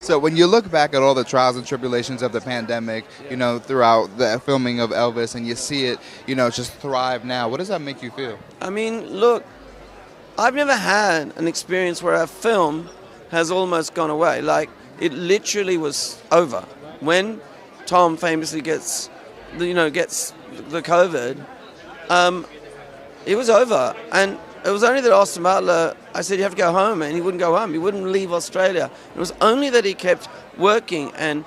So when you look back at all the trials and tribulations of the pandemic, throughout the filming of Elvis, and you see it, just thrive now, what does that make you feel? I mean, look, I've never had an experience where a film has almost gone away. Like, it literally was over. When Tom famously gets the COVID, it was over. And it was only that Austin Butler, I said, you have to go home, and he wouldn't go home. He wouldn't leave Australia. It was only that he kept working and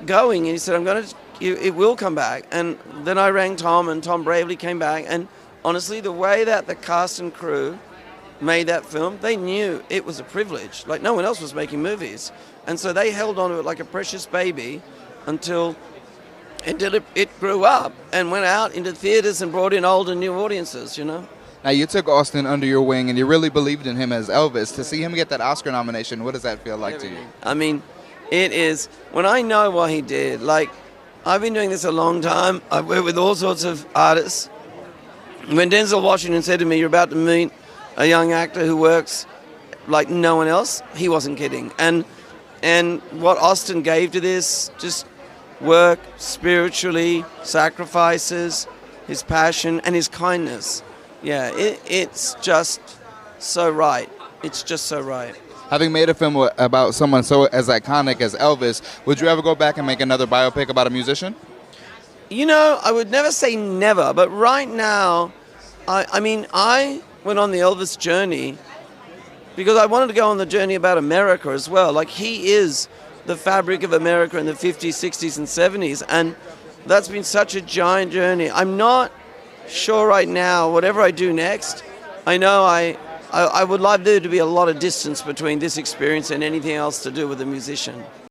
going, and he said, it will come back. And then I rang Tom, and Tom bravely came back. And honestly, the way that the cast and crew made that film, they knew it was a privilege. Like, no one else was making movies. And so they held on to it like a precious baby until it grew up and went out into theaters and brought in old and new audiences, Now, you took Austin under your wing, and you really believed in him as Elvis. To see him get that Oscar nomination, what does that feel like to you? I mean, it is, when I know what he did, like, I've been doing this a long time. I've worked with all sorts of artists. When Denzel Washington said to me, you're about to meet a young actor who works like no one else, he wasn't kidding. And what Austin gave to this, just work, spiritually, sacrifices, his passion, and his kindness. Yeah, it's just so right. It's just so right. Having made a film about someone so as iconic as Elvis, would you ever go back and make another biopic about a musician? I would never say never, but right now, I went on the Elvis journey because I wanted to go on the journey about America as well. Like, he is the fabric of America in the 50s, 60s, and 70s, and that's been such a giant journey. I'm not sure right now, whatever I do next, I know I would love there to be a lot of distance between this experience and anything else to do with a musician.